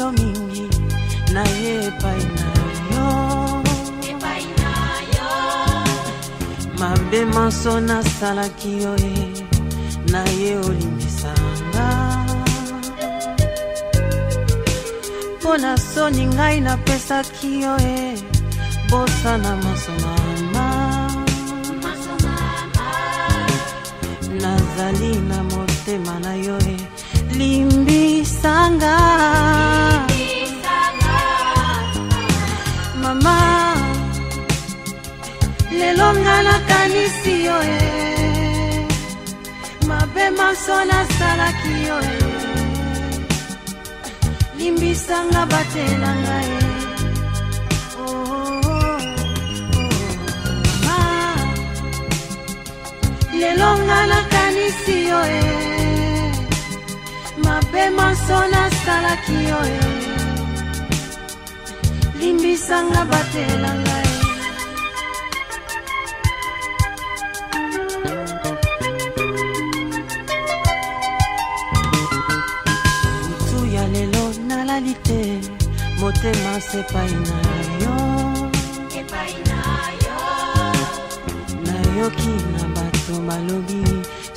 yo mingi na ye painayo mabe manso na salaki yo na ye olimbisanga pona soni ngai na pesaki yo bosa na maso mama nazali na motema na yo limbisanga mama lelo nga nakanisi yo mabe maso nasalaki yo limbisanga batelanga lelo nga nakanisi yo mabe maso nasalaki yo limbisanga batelanga butu ya lelo nalali te motema sepai na yo nayoki na bato balobi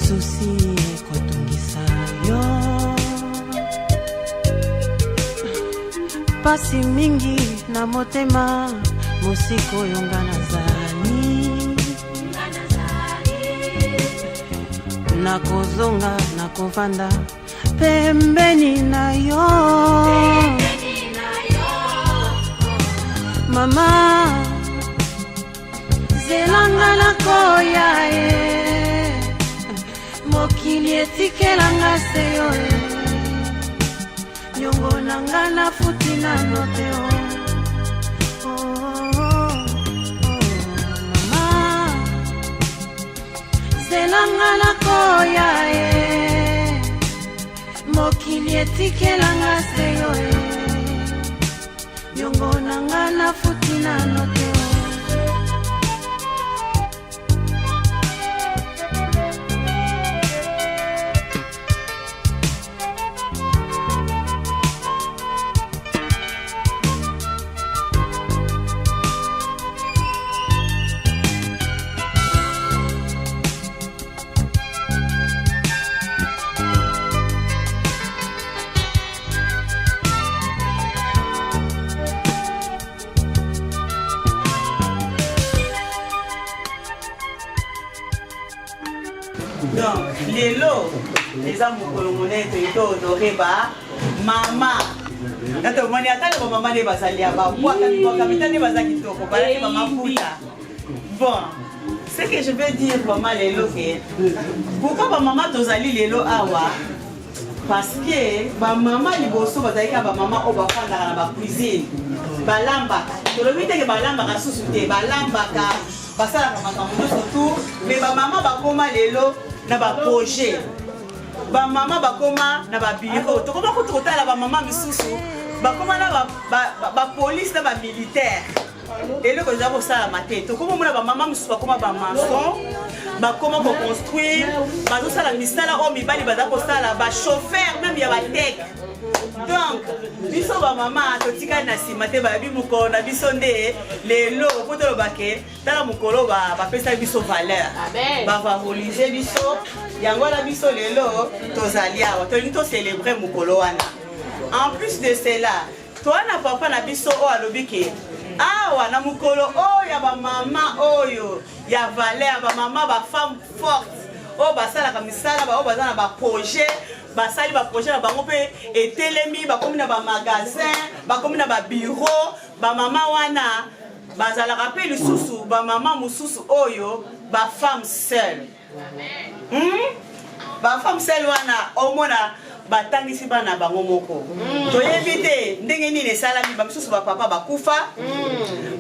susi ekotungisa yo pasi mingi na motema mosiko oyo nga nazali nakozonga nakovanda pembeni na yo mama zelanga nakoya mokili etikelanga se yo nyongo nanga nafuti nano te mama zelanga nakoya mokili etikelanga se yo nyongo nanga nafuti nano te Donc, lelo, les amours colomonais te honoré ba maman. Quand on m'a dit que maman n'est pas allée à bas, moi quand on m'a dit que maman puta. Bon, ce que je veux dire maman lelo que pourquoi maman tozali lelo awa? Parce que ba maman liboso bazali ka ba maman o ba fanda na ba cuisine. Balambaka. Tolobi te que balambaka susute, balambaka basala makambo surtout mais ba maman ba koma lelo na ba projet ba maman ba koma na ba bureau to koma ko totala ba maman misusu ba koma na ba police na ba militaire lelo ko za ko sala mate to koma mona ba maman misusu ba koma ba maçon ba koma ko construire ba zo sala misala o mibali ba za ko sala ba chauffeur même ya ba tech. Donc, biso ba maman totika na simate ba bi mukolo na biso nde lelo poto bake tala mukolo ba pesa biso valeur ba valoriser biso yango na biso lelo tozalia to ni to célébrer mukolo wana. En plus de cela toi na papa na biso o alobiki awa na mukolo o ya ba maman oyo ya valeur ba maman ba femme forte o basala ka misala ba o bazana ba projet basali ba projet na bango pe etelemi ba komi na ba magasin ba komi na ba bureau ba mama wana bazala ka pe lisusu ba mama mususu oyo ba femme seule. Ba femme seule wana omona batangisi bana bango moko toyebi te ndenge nini esalami ba mususu ba papa bakufa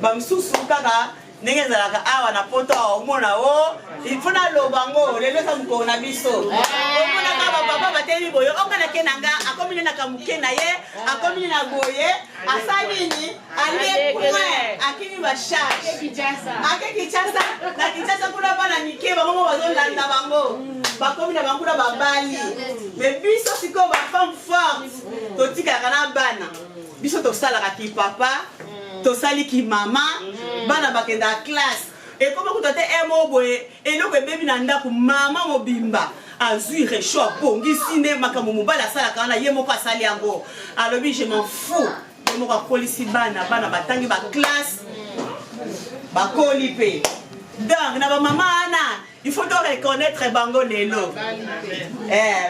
ba mususu kaka ndenge ezalaka awa na poto omona o ifuna lobango lelo sa mukolo na biso omona ka ba papa bateli boyo okana kenanga akomi na kamuke na ye akomi na boye asali ni ale point akini ba charge ake kichasa na kichasa kuna bana nike bango bazolanda bango bakomi na bango na babali mais biso siko ba femme forte totika kana bana biso tosalaka ki papa tosali ki mama bana bakenda classe ekoma kuta te emo boye eloko ebebi na ndako mama mobimba azwi réchaud abongisi nde makambo mobali asalaka wana ye moko asali yango alobi je m'en fous ye moko akolisi bana batangi baclasse bakoli mpe donc na bamama wana il faut to reconnaître bango lelo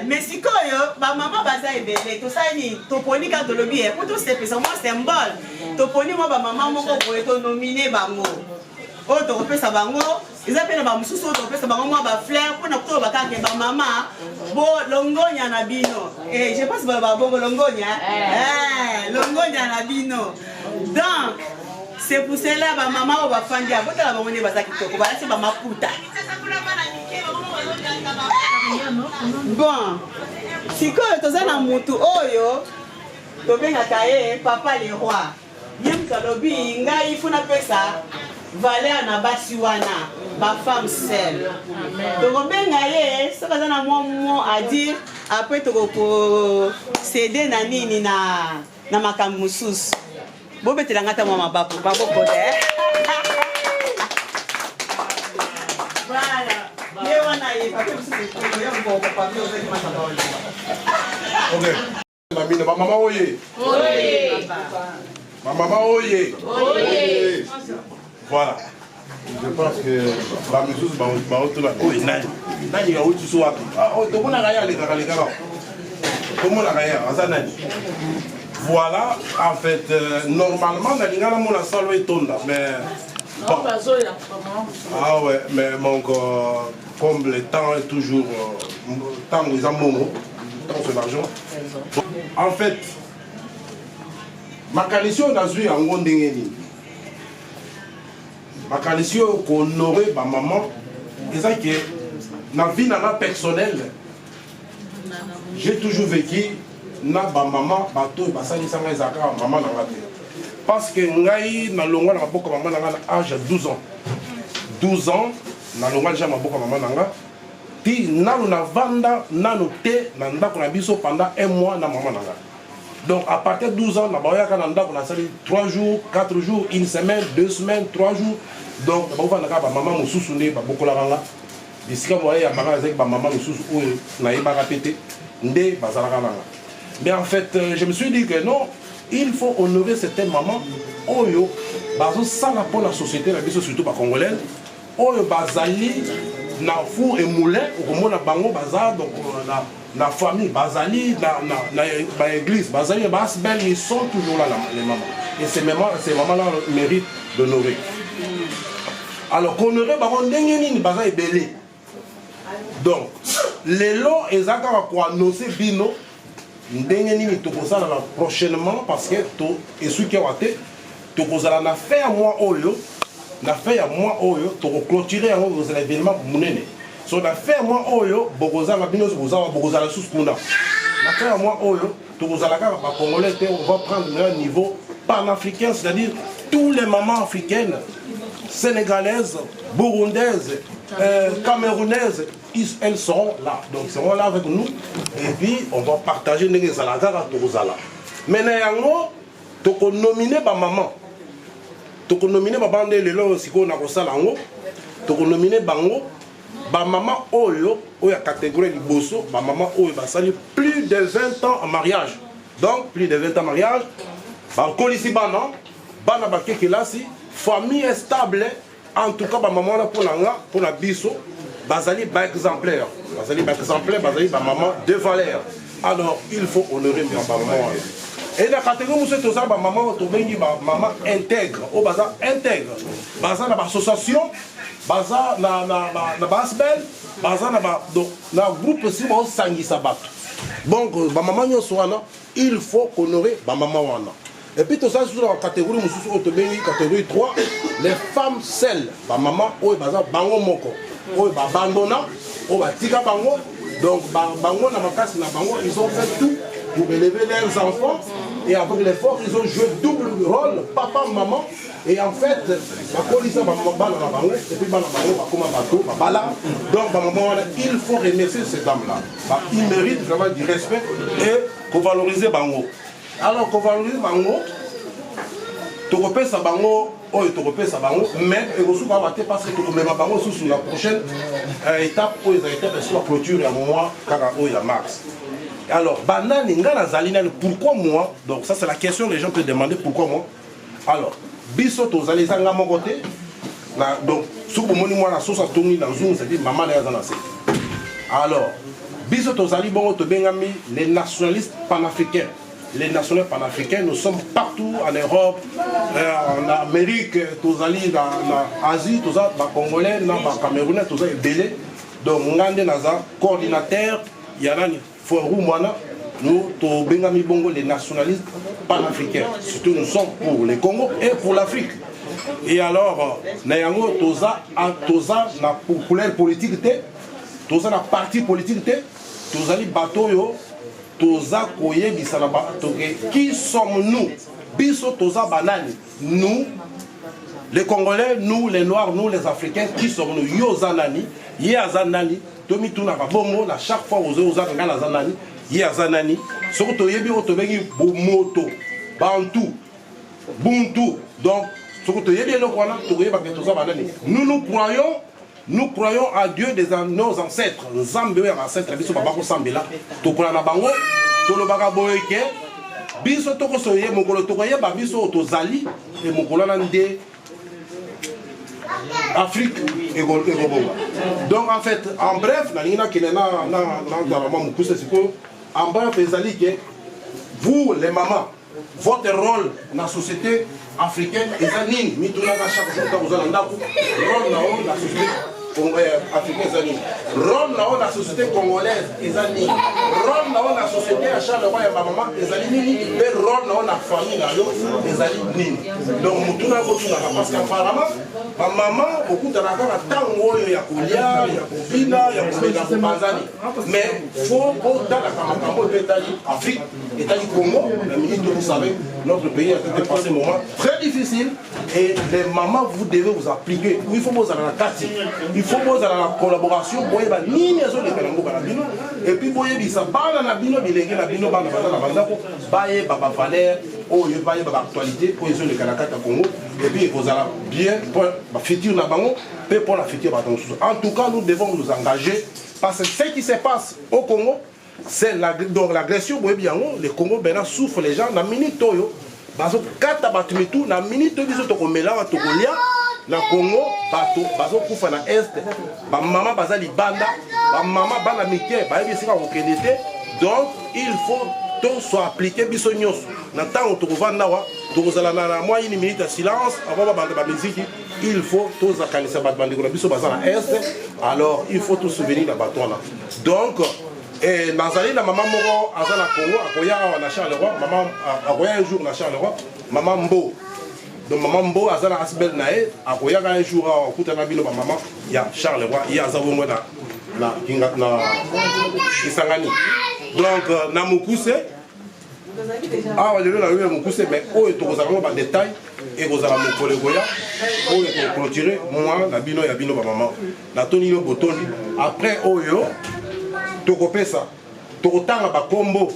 mais sikoyo bamama baza ebele tosali toponi ka tolobi po tosepesa mwa symbole toponi mwa bamama moko boye tonomine bango oyo tokopesa bango eza mpe na bamosusu oyo tokopesa bango mwa bafleur mpona kotoba kaka bamama bo longonya na bino je pense baloba bongo longonya longonya na bino donc c'est pour cela bamama oyo bafandi ya botala bango nde baza kitoko balati bamaputa bon sikoyo toza na mutu oyo tobengaka ye papa le roi ye mutu alobi ngai funa pesa valeur na basi wana bafemme seule tokobenga ye soki aza na mwa à dire après tokocede na nini na makambo mosusu bobetelanga ata mwa mabapo babokode ye wana ye pape mosusu yo mbokopape ozaki masaba ok namina bamama oye bamama oye voilà je pense que bamisusu baotuna oye nani auti so wapi tomonaka ye alekaka lekaka tomonaka ye aza nani voilà en fait normalement nalinga namona salo etonda mais bon. Ah ouais mais donc comme le temps est toujours temps les amours temps c'est l'argent en fait makanisi oyo nazwi yango ndenge nini makanisi oyo kohonore bamama eza ke na vie nanga personnelle j'ai toujours vécu na bamama bato oyo basalisanga ezalaka mama nanga te parce que ngai nalongwa na maboko mama nanga na âge ya 12 ans 12 ans nalongwa deja maboko mama nanga ti nano navanda nano te na ndako na biso pendant 1 mois na mama nanga. Donc à partir de 12 ans, on a sali 3 jours, 4 jours, 1 semaine, 2 semaines, 3 jours. Donc on a maman mususunde beaucoup la ranga. Bisika moya ya maman avec maman mususu na yeba répéter ndé bazalaka nanga. Mais en fait, je me suis dit que non, il faut honorer certaines mamans oyo bazo sala pour la société la biso surtout ba congolaise oyo bazali na four et moulin au na bango bazar donc la famille bazali na église bazali basbel ils sont toujours là les mamans et ces mamans là méritent d'honorer alors qu'honorer bango ndenge nini bazali belé donc les lots ezaka kwa annoncer bino ndenge nini tokozala prochainement parce que to esuki wate tokozala na faire moi oyo na fait ya moi oyo to clôturer yango les événements munene so na fait moi oyo bokozala bino bokozala sous kuna na fait moi oyo tokozala ka ba congolais te on va prendre un niveau panafricain c'est-à-dire tous les mamans africaines sénégalaises burundaises camerounaises elles seront là donc seront là avec nous et puis on va partager ndenge zalaka tokozala mais na yango to nominer ba maman to nominer ba bande lelo siko na kosala ngo to nominer bango ba maman oyo oya catégorie liboso ba maman oyo basali plus de 20 ans en mariage donc plus de 20 ans en mariage ba kolisi bana ba kekelasi famille stable en tout cas ba maman là pour la biso bazali ba exemplaire bazali ba maman de valeur alors il faut honorer ba maman et la catégorie monsieur toza ba maman to bengi ba maman intègre o baza intègre baza na association baza na basbel baza na groupe si ba sangisa bato donc ba maman nyonso wana il faut honorer ba maman wana et puis tout ça sur la catégorie monsieur to bengi catégorie 3 les femmes seules ba maman o baza bango moko o ba abandona o ba tika bango donc bango na makasi na bango ils ont fait tout pour élever leurs enfants et avec l'effort ils ont joué double rôle papa maman et en fait la police va bala na bango et puis bala bango va comme bateau va bala donc maman il faut remercier ces dames là ils méritent vraiment du respect et qu'on valoriser bango Alors, convaloriser bango, tokopesa bango, tokopesa bango, mais il faut pas parce que tokopesa bango sur la prochaine étape où ils ont été sur la clôture et à moi, car il y a Max. Alors, banane, pourquoi moi? Donc, ça c'est la question, les gens peuvent demander pourquoi moi. Alors, biso tozali zanga mon côté. Donc, si vous avez la sauce à tourner dans Zoom, c'est-à-dire maman est dans la scène. Alors, biso tozali bongo to bengami les nationalistes panafricains. Les nationalistes panafricains, nous sommes partout en Europe, en Amérique, tozali dans l'Asie, tozali les Congolais, les Camerounais, tozali les Belés. Donc, ngande naza coordinateur, yanani Forou Moana, nous to bengami bongo les nationalistes panafricains. Surtout nous sommes pour les Congo et pour l'Afrique. Et alors, nayango toza na populaire politique te, toza na parti politique te, toza li bateau yo, toza koye bisana bateau. Qui sommes-nous? Biso toza banani. Nous, les Congolais, nous les Noirs, nous les Africains, qui sommes-nous? Yo zanani, ye azanani, tomi tuna bongo na chaque fois aux ngana zanani, ye azanani. Soko toyebi otobengi bomoto, bantu, buntu. Donc nous croyons à Dieu de nos ancêtres. Nzambe ancêtres biso babako sambela. Tokola na bango, tolobaka boyeke. Biso toko soye mokolo tokoye ba biso tozali et mokolo nande Afrique et Gobonga. Donc en fait, en bref, en bref, vous les mamans, votre rôle dans la société africaine est nini. Mituna chaque jour dans rôle dans la société africaine, rôle dans la société congolaise est nini. Rôle dans la société à chaque roi et maman est nini. Et rôle dans la famille est nini. Donc Mituna parce qu'apparemment ma maman beaucoup de la tango ya kulia ya kubina ya kubena kubanzani. Mais faut dans la Cameroun Italie Afrique Italie Congo, la ministre vous savez notre pays a dépassé un moment très difficile et les mamans vous devez vous appliquer. Il faut vous aller à la carte. Il faut vous aller à la collaboration pour y avoir ni maison de Kalango et puis pour y avoir ça bana na bino bilingue na bino bana bana banda ko baye baba valeur oh y baye baba actualité pour les zones de Kalakata Congo et puis vous allez bien pour la future na bango et pour la future baton. En tout cas nous devons nous engager parce que ce qui se passe au Congo c'est l'agression. Le Congo souffre les gens. La minute toyo, bazo kata batumitu. La minute biso toko mela toko lia. Na Congo bazo kufa na est. Ba maman baza libanda. Ba maman bana mike. Ba yebi sika kokenete. Donc il faut tout soit appliqué biso nyos. Na tango toko vanda wa toko zala na moi une minute de silence avant ba musique. Il faut tous akanisa ba bande ko biso baza na est. Alors il faut tout souvenir na baton là. Donc et Nazali, la maman Moro, Azana Congo, Akoya, na Charleroi, maman, Akoya un jour, na Charleroi, maman Mbo. Donc maman Mbo, Azana Asbel Nae, Akoya un jour, à Koutanabilo, maman, il y a Charleroi, il y a Zavongo na Isangani. Donc, Namoukousse, ah, je vais la rue Namoukousse, mais où est le détail, et vous allez me coller Goya, où est clôturé, moi, la bino, ya bino, maman, la Tonino Botoni, après, Oyo. Tokopesa, tokotanga ba combo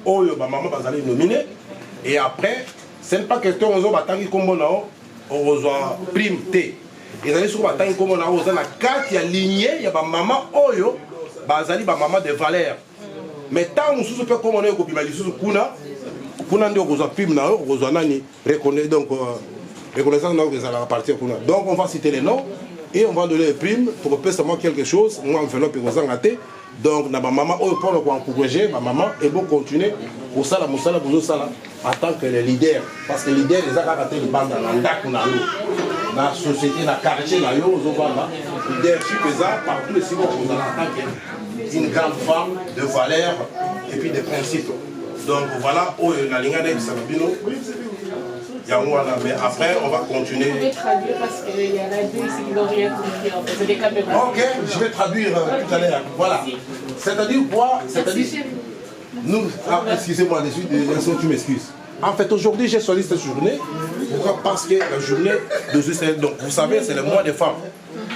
oyo ba maman bazali nominé et après c'est pas question on va tangi combo nao on reçoit prime T. Ils allaient sur ba tangi combo nao on a carte ya lignée ya ba maman oyo bazali ba maman de valeur. Mais tant on sous peut commander ko bimali sous kuna ndio reçoit prime nao reçoit nani reconnaît donc reconnaissance nao que ça va partir kuna. Donc on va citer les noms et on va donner les primes pour que seulement quelque chose moi enveloppe et vous en donc na maman pour encourager ma maman et bon continuer pour ça la musala pour ça en tant que les leaders parce que les leaders les a raté le bande dans ndaku na yo na société na quartier na yo zo banda leadership ça partout les sibo vous en tant qu'une grande femme de valeur et puis de principes. Donc voilà où la ligne de Sabino. Mais après, on va continuer. Vous pouvez traduire parce qu'il y a la deux ici qui n'ont rien compris. En fait. C'est des caméras. Ok, je vais traduire tout à l'heure. Voilà. C'est-à-dire quoi? C'est-à-dire. Nous. Ah, excusez-moi, tu m'excuses. En fait, aujourd'hui, j'ai choisi cette journée. Pourquoi? Parce que la journée de donc, vous savez, c'est le mois des femmes.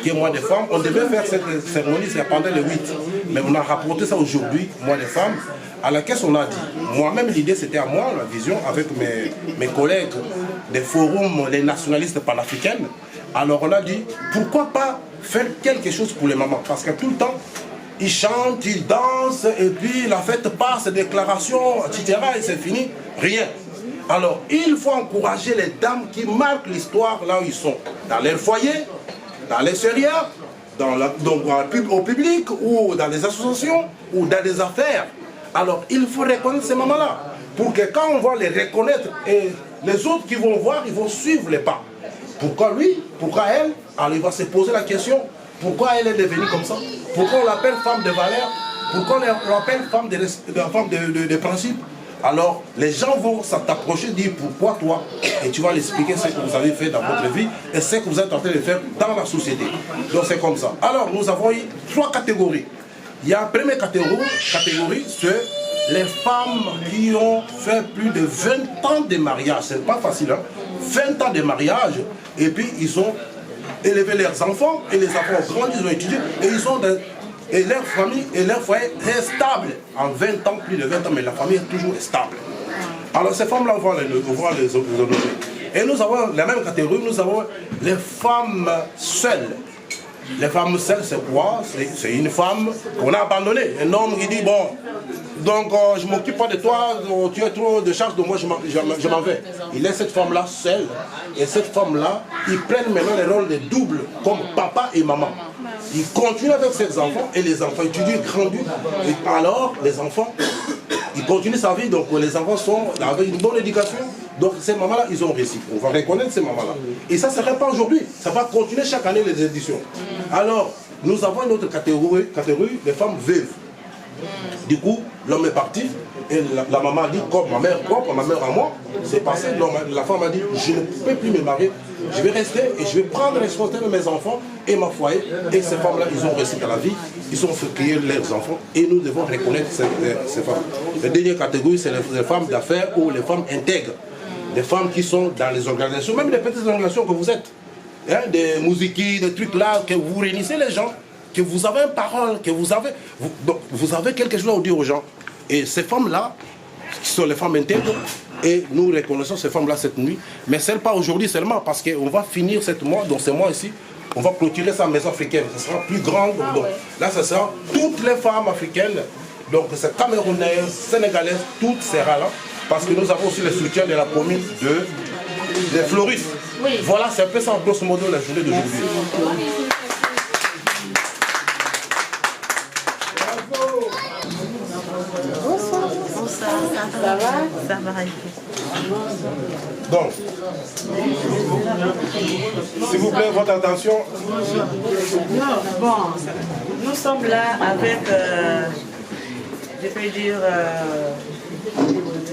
Qui est le mois des femmes. On devait faire cette cérémonie pendant le 8. Mais on a rapporté ça aujourd'hui, mois des femmes. À la caisse, on a dit, moi-même l'idée c'était à moi, la vision, avec mes collègues des forums, les nationalistes panafricaines. Alors on a dit, pourquoi pas faire quelque chose pour les mamans? Parce que tout le temps, ils chantent, ils dansent, et puis la fête passe, déclarations, etc. et c'est fini, rien. Alors, il faut encourager les dames qui marquent l'histoire là où ils sont. Dans leur foyer, dans les serrières, au public, ou dans les associations, ou dans les affaires. Alors, il faut reconnaître ces mamans-là. Pour que quand on va les reconnaître, et les autres qui vont voir, ils vont suivre les pas. Pourquoi lui? Pourquoi elle? Alors, il va se poser la question, pourquoi elle est devenue comme ça? Pourquoi on l'appelle femme de valeur? Pourquoi on l'appelle femme de principe? Alors, les gens vont t'approcher et dire pourquoi toi? Et tu vas l'expliquer ce que vous avez fait dans votre vie et ce que vous êtes en train de faire dans la société. Donc, c'est comme ça. Alors, nous avons eu 3 catégories. Il y a la première catégorie, c'est les femmes qui ont fait plus de 20 ans de mariage. C'est pas facile, hein? 20 ans de mariage. Et puis, ils ont élevé leurs enfants et les enfants ont grandi, ils ont étudié et ils ont et leur famille et leur foyer est stable. En 20 ans, plus de 20 ans, mais la famille est toujours stable. Alors ces femmes-là, on va les honorer. Et nous avons la même catégorie, nous avons les femmes seules. Les femmes seules, c'est quoi? C'est une femme qu'on a abandonnée. Un homme qui dit, bon, donc je ne m'occupe pas de toi, tu as trop de charges, donc moi je m'en vais. Il laisse cette femme-là seule. Et cette femme-là, ils prennent maintenant les rôles de double, comme papa et maman. Ils continuent avec ses enfants et les enfants étudient, grandissent. Et alors, les enfants, ils continuent sa vie, donc les enfants sont avec une bonne éducation. Donc ces mamans-là, ils ont réussi. On va reconnaître ces mamans-là. Et ça ne s'arrête pas aujourd'hui. Ça va continuer chaque année les éditions. Alors, nous avons une autre catégorie des femmes veuves. Du coup, l'homme est parti et la maman a dit, comme ma mère à moi, c'est passé. La femme a dit, je ne peux plus me marier, je vais rester et je vais prendre la responsabilité de mes enfants et ma foyer. Et ces femmes-là, ils ont réussi dans la vie, ils ont fait crier leurs enfants et nous devons reconnaître ces femmes. La dernière catégorie, c'est les femmes d'affaires ou les femmes intègres. Des femmes qui sont dans les organisations, même les petites organisations que vous êtes. Hein, des musiquis, des trucs là, que vous réunissez les gens, que vous avez une parole, que vous avez quelque chose à dire aux gens. Et ces femmes-là, qui sont les femmes intègres, et nous reconnaissons ces femmes-là cette nuit, mais ce n'est pas aujourd'hui seulement, parce qu'on va finir cette mois, donc ce mois ici, on va clôturer sa maison africaine, ce sera plus grand, donc là ce sera toutes les femmes africaines, donc c'est camerounaises, sénégalaises, toutes seront là, parce que nous avons aussi le soutien de la commune de Floris. Oui. Voilà, c'est un peu ça, grosso modo, la journée d'aujourd'hui. Ça va? Ça va. Donc, s'il vous plaît, votre attention. Bon, nous sommes là avec, je peux dire,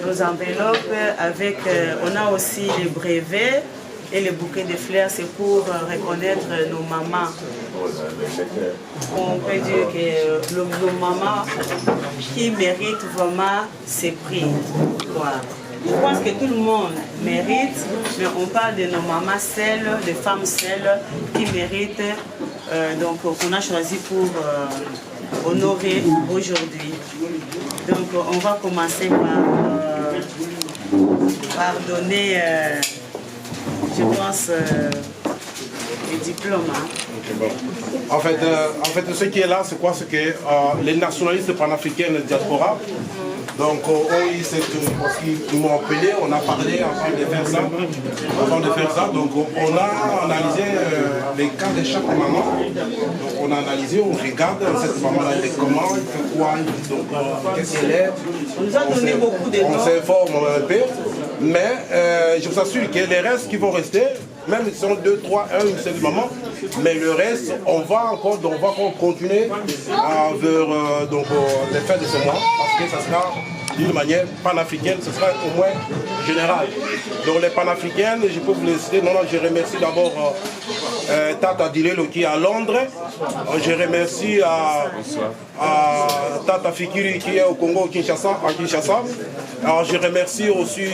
nos enveloppes, avec, on a aussi les brevets et les bouquets de fleurs, c'est pour reconnaître nos mamans. On peut dire que nos mamans qui méritent vraiment ces prix. Voilà. Je pense que tout le monde mérite, mais on parle de nos mamans seules, des femmes seules qui méritent, donc qu'on a choisi pour honorer aujourd'hui. Donc on va commencer par donner, je pense, les diplômes. Hein. Okay, bon. En fait, ce qui est là, c'est quoi? C'est que les nationalistes panafricains de diaspora, donc parce qu'ils m'ont appelé, on a parlé avant de faire ça, donc on a analysé les cas de chaque maman. Donc on a analysé, on regarde cette maman-là, comment, elle fait quoi, donc qu'est-ce qu'elle est. On nous a donné beaucoup de noms. On s'informe un peu, mais je vous assure que les restes qui vont rester, même si sont 2, 3, 1, une seule maman, mais le reste, on va encore continuer vers les fêtes de ce mois, parce que ça sera d'une manière panafricaine, ce sera au moins général. Donc les panafricaines, je peux vous les citer. Non, je remercie d'abord Tata Dilelo qui est à Londres. Je remercie Tata Fikiri qui est au Congo, à Kinshasa. Alors je remercie aussi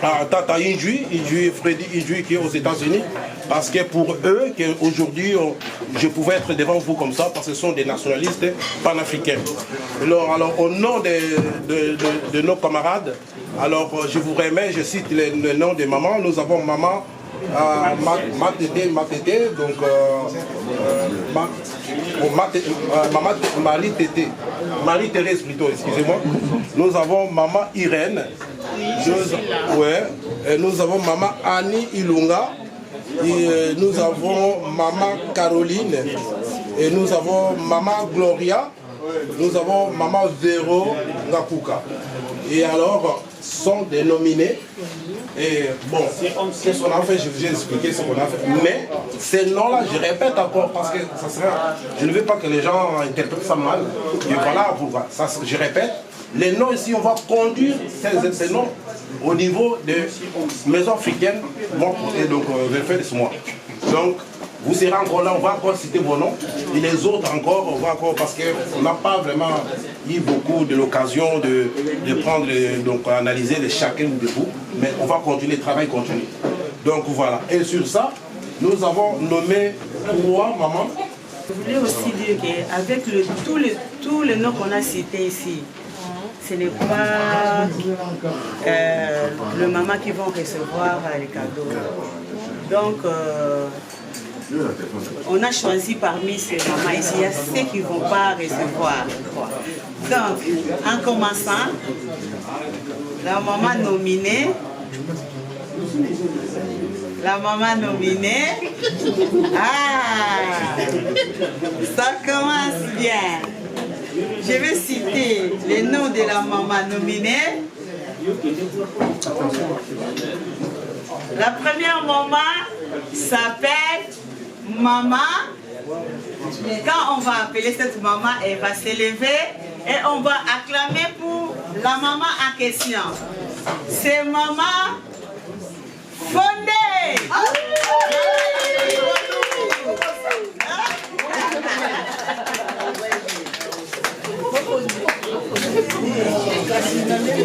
Tata Freddy Injui qui est aux États-Unis. Parce que pour eux, qu'aujourd'hui, je pouvais être devant vous comme ça, parce que ce sont des nationalistes panafricains. Alors au nom de nos camarades, alors je vous remets, je cite le nom de maman. Nous avons maman Matété, donc Marie-Thérèse plutôt, excusez-moi. Nous avons maman Irène, nous avons maman Annie Ilunga, et nous avons maman Caroline, et nous avons maman Gloria, nous avons maman Véro Ngakuka. Et alors, sont dénominés. Et bon, qu'est-ce qu'on a fait? Je vous ai expliqué ce qu'on a fait. Mais ces noms-là, je répète encore parce que ça serait. Je ne veux pas que les gens interprètent ça mal. Et voilà pourquoi. Ça, je répète, les noms ici, on va conduire ces noms au niveau des maisons africaines. Et donc, moi. Donc, vous serez encore là, on va encore citer vos noms. Et les autres encore, on va encore, parce qu'on n'a pas vraiment eu beaucoup de l'occasion de prendre, donc analyser chacun de vous. Mais on va continuer, le travail continue. Donc voilà. Et sur ça, nous avons nommé 3 mamans. Je voulais aussi dire qu'avec tous les noms qu'on a cités ici, ce n'est pas le maman qui vont recevoir les cadeaux. Donc, on a choisi parmi ces mamans ici, il y a ceux qui ne vont pas recevoir. Donc, en commençant, la maman nominée, ça commence bien. Je vais citer les noms de la maman nominée. La première maman s'appelle Maman. Quand on va appeler cette maman, elle va s'élever et on va acclamer pour la maman en question. C'est Maman Fondé.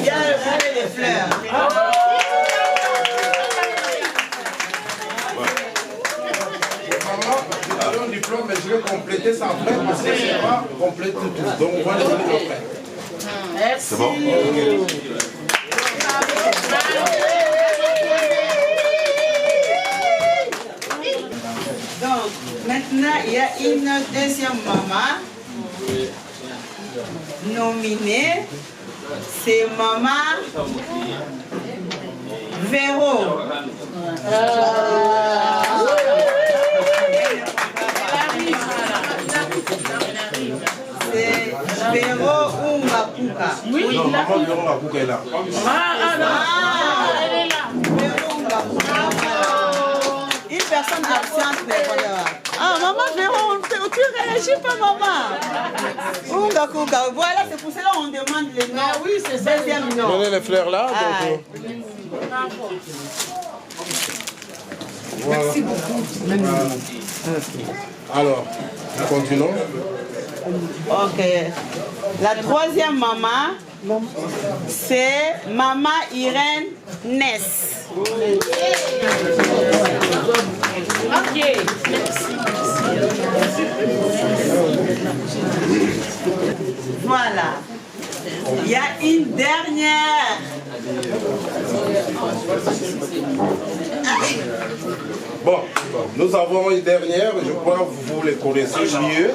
Bien les fleurs. Un diplôme, mais je vais compléter ça après parce que c'est pas complété tout. Donc on va le donner après. Merci. C'est bon? Donc maintenant il y a une deuxième maman nominée. C'est Maman Véro. C'est Véro Ngakuka. Oui, non, maman Véro Ngakuka est là. Elle est là. Véro Ngakuka. Une personne absente, mais voilà. Ah, maman Véro, tu réagis pas, maman. Ngakuka, voilà, c'est pour cela qu'on demande les noms. Ah oui, c'est ça. Deuxième nom. Donnez les fleurs là. Voilà. Merci beaucoup. Alors, continuons. Ok. La troisième maman, c'est Maman Irène Ness. Ok. Voilà. Il y a une dernière. Bon, nous avons une dernière, je crois que vous les connaissez mieux.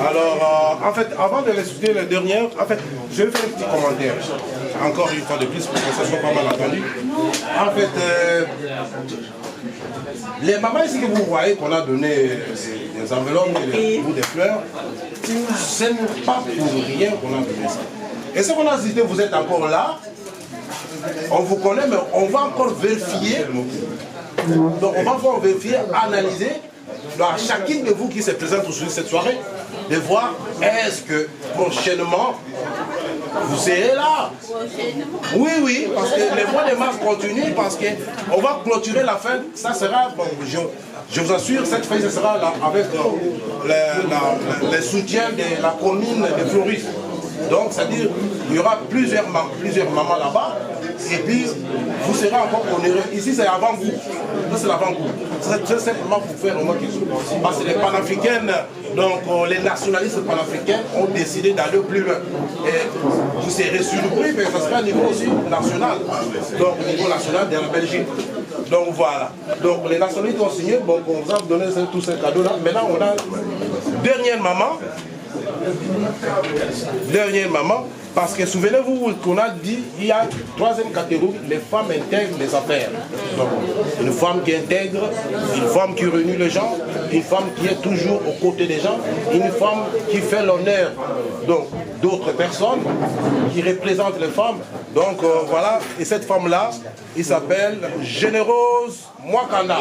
Alors, en fait, avant de l'expliquer la dernière, en fait, je vais faire un petit commentaire. Encore une fois de plus, pour que ça soit pas mal entendu. En fait, les mamans ici que vous voyez qu'on a donné des enveloppes ou des fleurs, ce n'est pas pour rien qu'on a donné ça. Et ce qu'on a cité, vous êtes encore là, on vous connaît, mais on va encore vérifier. Donc on va encore vérifier, analyser, à chacune de vous qui se présente aujourd'hui cette soirée, de voir est-ce que prochainement, vous serez là. Oui, oui, parce que les mois de mars continuent, parce qu'on va clôturer la fin, ça sera, bon, je vous assure, cette fin, ce sera là, avec le soutien de la commune de Floris. Donc, c'est-à-dire, il y aura plusieurs mamans là-bas. et puis vous serez encore onéreux. Ici c'est avant-goût. Ça c'est l'avant-goût. C'est simplement pour faire remarquer ça. Parce que les panafricaines, donc les nationalistes panafricains ont décidé d'aller plus loin. Et vous serez surpris, mais ça sera au niveau aussi national. Donc au niveau national de la Belgique. Donc voilà. Donc les nationalistes ont signé, donc on vous a donné tous ces cadeaux-là. Maintenant on a dernière maman, parce que souvenez-vous qu'on a dit, il y a troisième catégorie, les femmes intègrent les affaires. Donc, une femme qui intègre, une femme qui réunit les gens, une femme qui est toujours aux côtés des gens, une femme qui fait l'honneur d'autres personnes, qui représentent les femmes. Donc voilà, et cette femme-là, il s'appelle Générose Mwakanda.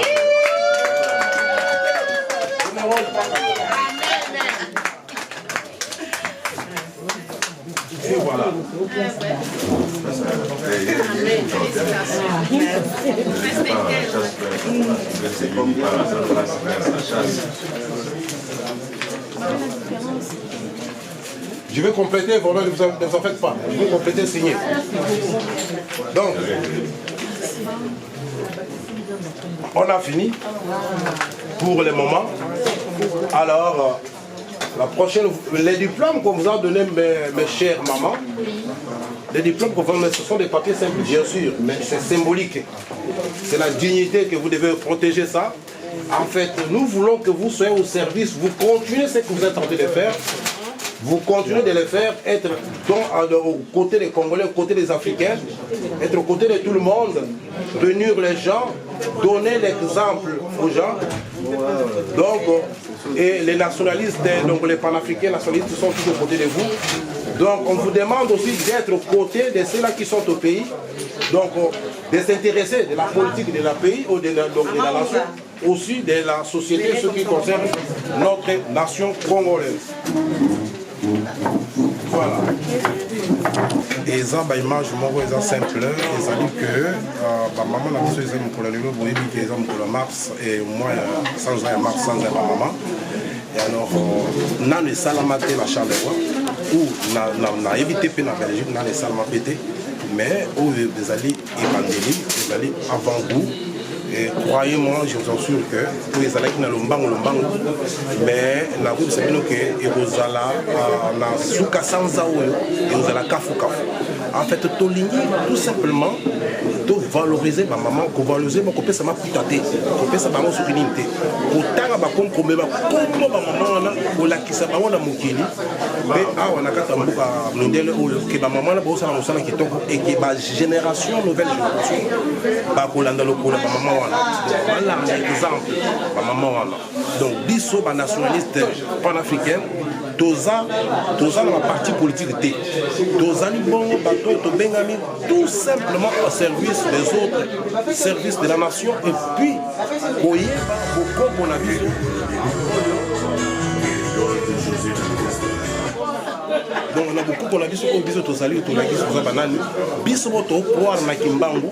Générose Mwakanda. Et voilà. Je vais compléter, vraiment, ne vous en faites pas. Je vais compléter, signer. Donc, on a fini pour le moment. Alors, la prochaine, les diplômes qu'on vous a donnés, mes chères mamans, les diplômes qu'on vous a donnés, ce sont des papiers simples, bien sûr, mais c'est symbolique. C'est la dignité que vous devez protéger ça. En fait, nous voulons que vous soyez au service, vous continuez ce que vous êtes en train de faire. Vous continuez de le faire, être aux côtés des Congolais, aux côtés des Africains, être aux côtés de tout le monde, réunir les gens, donner l'exemple aux gens. Donc, et les nationalistes, donc les panafricains nationalistes sont tous aux côtés de vous. Donc, on vous demande aussi d'être aux côtés de ceux-là qui sont au pays, donc de s'intéresser de la politique de la pays ou de la nation, aussi de la société, ce qui concerne notre nation congolaise. Voilà. Et ça, image moi, simple. Ils ont dit que maman a dit que pour le niveau, vous avez dit que mars et moi, sans mars, sans maman. Et alors, dans les salamate la Charleroi, ou dans évité la Belgique, dans les salamate, mais où ils allaient évangéliser, ils allaient avant-goût. Et croyez-moi, je vous assure que pour les allègues dans le mbango, mais la route c'est bien que vous allez na souka sanza et vous allez kafu. En fait, tout simplement, de valoriser ma maman, de valoriser ma copine, ça m'a putain, copine ça m'a montré une unité. Autant ma comme ma maman ou la qui s'appelle mon mukili, mais on a quatre mots à modèle que ma maman a besoin de nous qui tombe et qui ma génération nouvelle génération, pas qu'on a dans le coup la maman. Voilà un exemple, ma maman. Donc, biso ba nationaliste panafricain, toza dans la partie politique T. Toza ni bon bateau, to bengami tout simplement au service des autres, service de la nation et puis koye beaucoup qu'on a vu. Donc on a beaucoup qu'on a vu sur biso to sali to laki sur banani biso to croire na kimbangu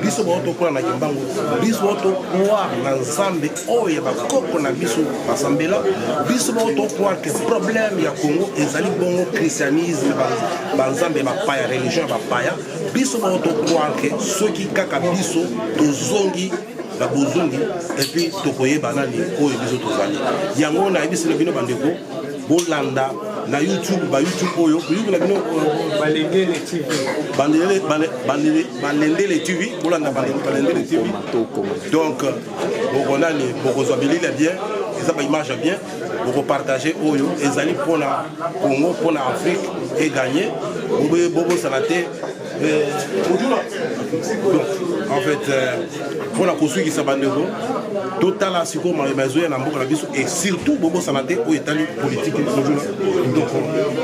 biso to croire na kimbangu biso to croire na nzambe oyo ba koko na biso basambela biso to croire que problème ya Congo ezali bongo christianisme ba nzambe ba paya religion ba paya biso to croire que ceux qui kaka biso to zongi la bozongi et puis to koye banani oyo biso to zali yango na biso le bino bandeko bolanda na YouTube oyo na bino balendele TV balendele TV bolanda balendele TV donc bokonani bokozabili la bien ça ba image bien pour partager oyo ezali pona Congo pona Afrique et gagner bobo sanate donc en fait pour la construire qui s'abandonne total à ce qu'on m'a et surtout bobo sanate au état politique donc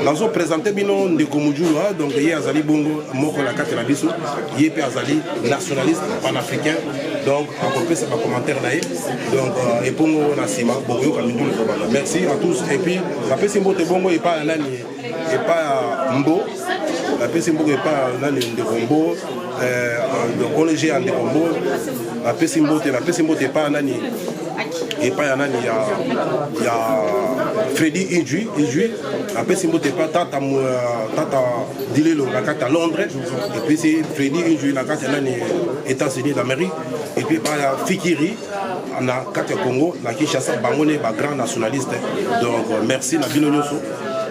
nous avons présenté bino de Komujula donc il y a Azali Bongo moko la carte la biso il y a Azali nationaliste panafricain donc on peut faire un commentaire là donc et pour nous Nassima Bongo Kamindou merci à tous et puis la PC Mbote Bongo et pas nani et pas Mbo la PC Mbogo et pas nani de Bombo donc on est géant de Bombo la PC Mbote et pas nani et pas yana il y a Freddy Injui après c'est moté pas tata dilelo la carte à Londres et puis c'est Freddy Injui la carte là les États-Unis d'Amérique et puis par Fikiri on a carte Congo la Kinshasa bangone ba grand nationaliste donc merci na bino nyoso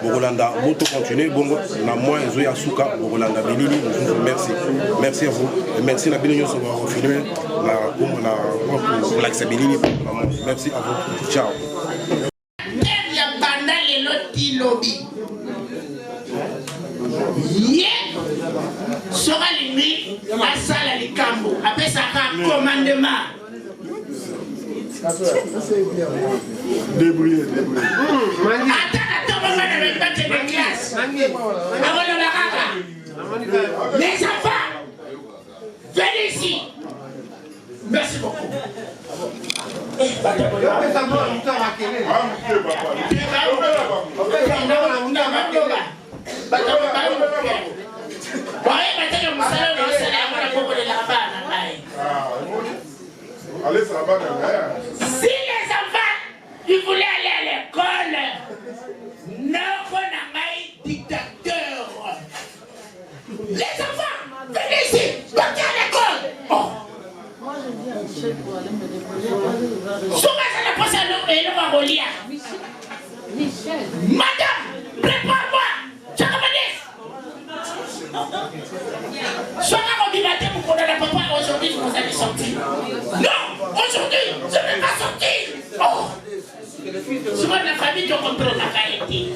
Bokolanda moto continuer bongo na moi ezoya suka Bokolanda bilili merci à vous et merci na bino nyoso ba filmer la bilili merci à vous ciao. Lobby. Yé sera l'ennemi, la salle à l'Ikambo. Après ça, un commandement. Débrouillez. Attends, on va ne pas te de classe. Les enfants, venez ici. Merci beaucoup. Si les enfants ils voulaient aller à l'école, non, on a dictateur. Les enfants, venez ici, partez à l'école. Oh. Madame, prépare-moi. Sois là au matin pour qu'on ait papa aujourd'hui, vous allez sortir. Non, aujourd'hui, je ne vais pas sortir. Oh. Souvent la famille qui contrôle la qualité.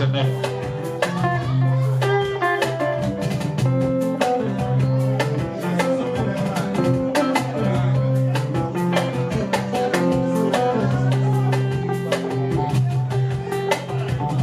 Jamais.